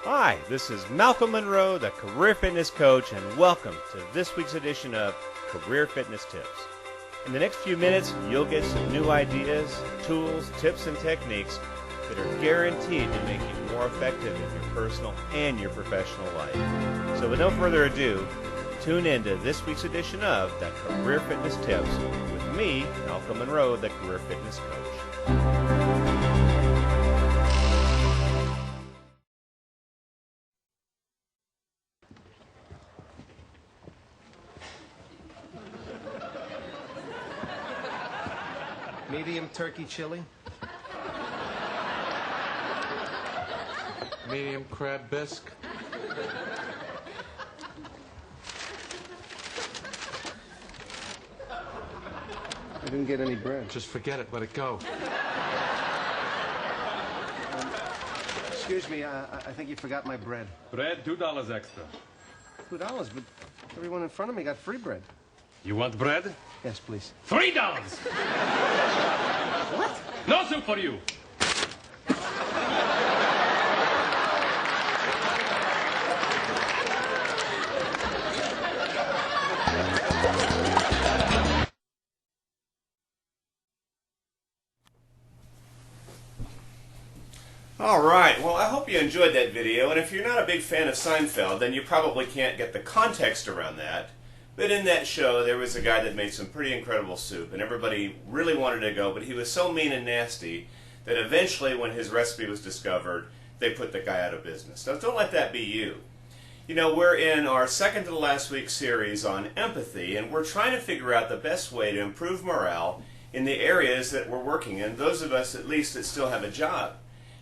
Hi, this is Malcolm Munro, the Career Fitness Coach, and welcome to this week's edition of Career Fitness Tips. In the next few minutes, you'll get some new ideas, tools, tips, and techniques that are guaranteed to make you more effective in your personal and your professional life. So with no further ado, tune in to this week's edition of the Career Fitness Tips with me, Malcolm Munro, the Career Fitness Coach. Medium turkey chili. Medium crab bisque. I didn't get any bread. Just forget it, let it go. Excuse me, I think you forgot my bread. Bread, $2 extra. $2, but everyone in front of me got free bread. You want bread? Yes, please. $3! What? No soup for you. Alright, well I hope you enjoyed that video, and if you're not a big fan of Seinfeld, then you probably can't get the context around that. But in that show, there was a guy that made some pretty incredible soup, and everybody really wanted to go, but he was so mean and nasty that eventually, when his recipe was discovered, they put the guy out of business. Now, don't let that be you. You know, we're in our second to the last week series on empathy, and we're trying to figure out the best way to improve morale in the areas that we're working in, those of us at least that still have a job.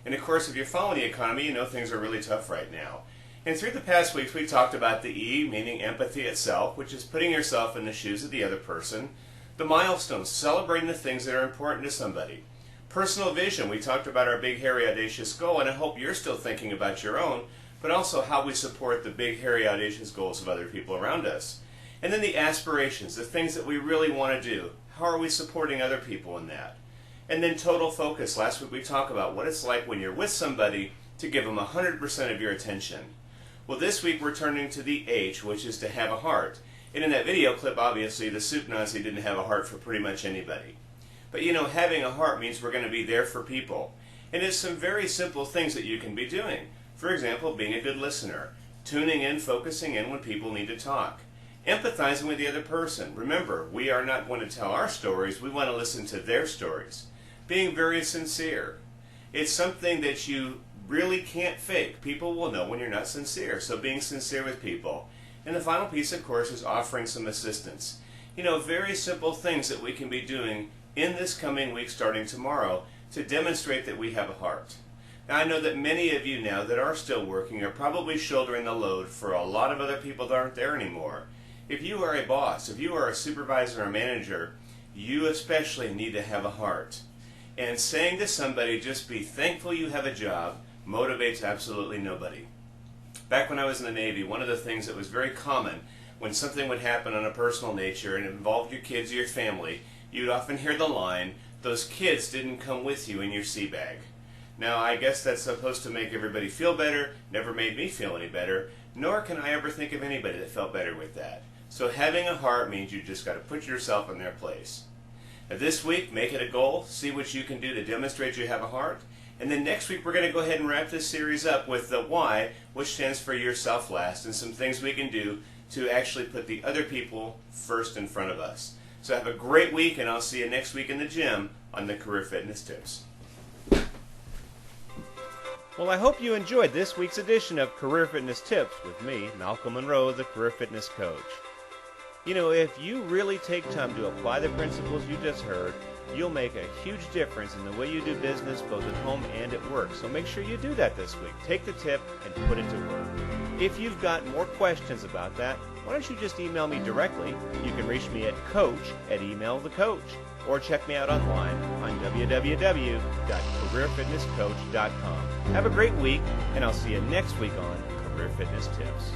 And of course, if you're following the economy, you know things are really tough right now. And through the past weeks, we talked about the E, meaning empathy itself, which is putting yourself in the shoes of the other person. The milestones, celebrating the things that are important to somebody. Personal vision, we talked about our big, hairy, audacious goal, and I hope you're still thinking about your own, but also how we support the big, hairy, audacious goals of other people around us. And then the aspirations, the things that we really want to do. How are we supporting other people in that? And then total focus. Last week we talked about what it's like when you're with somebody to give them 100% of your attention. Well, this week we're turning to the H, which is to have a heart. And in that video clip, obviously, the soup Nazi didn't have a heart for pretty much anybody. But you know, having a heart means we're going to be there for people. And it's some very simple things that you can be doing. For example, being a good listener, tuning in, focusing in when people need to talk, empathizing with the other person. Remember, we are not going to tell our stories, we want to listen to their stories. Being very sincere. It's something that you really can't fake. People will know when you're not sincere. So being sincere with people. And the final piece, of course, is offering some assistance. You know, very simple things that we can be doing in this coming week starting tomorrow to demonstrate that we have a heart. Now, I know that many of you now that are still working are probably shouldering the load for a lot of other people that aren't there anymore. If you are a boss, if you are a supervisor or a manager, you especially need to have a heart. And saying to somebody, just be thankful you have a job, motivates absolutely nobody. Back when I was in the Navy, one of the things that was very common when something would happen on a personal nature and it involved your kids or your family, you'd often hear the line, those kids didn't come with you in your sea bag. Now, I guess that's supposed to make everybody feel better, never made me feel any better, nor can I ever think of anybody that felt better with that. So having a heart means you just got to put yourself in their place. Now, this week, make it a goal, see what you can do to demonstrate you have a heart. And then next week, we're going to go ahead and wrap this series up with the Y, which stands for yourself last, and some things we can do to actually put the other people first in front of us. So have a great week, and I'll see you next week in the gym on the Career Fitness Tips. Well, I hope you enjoyed this week's edition of Career Fitness Tips with me, Malcolm Munro, the Career Fitness Coach. You know, if you really take time to apply the principles you just heard, you'll make a huge difference in the way you do business both at home and at work. So make sure you do that this week. Take the tip and put it to work. If you've got more questions about that, why don't you just email me directly? You can reach me at coach@emailthecoach, or check me out online on www.careerfitnesscoach.com. Have a great week, and I'll see you next week on Career Fitness Tips.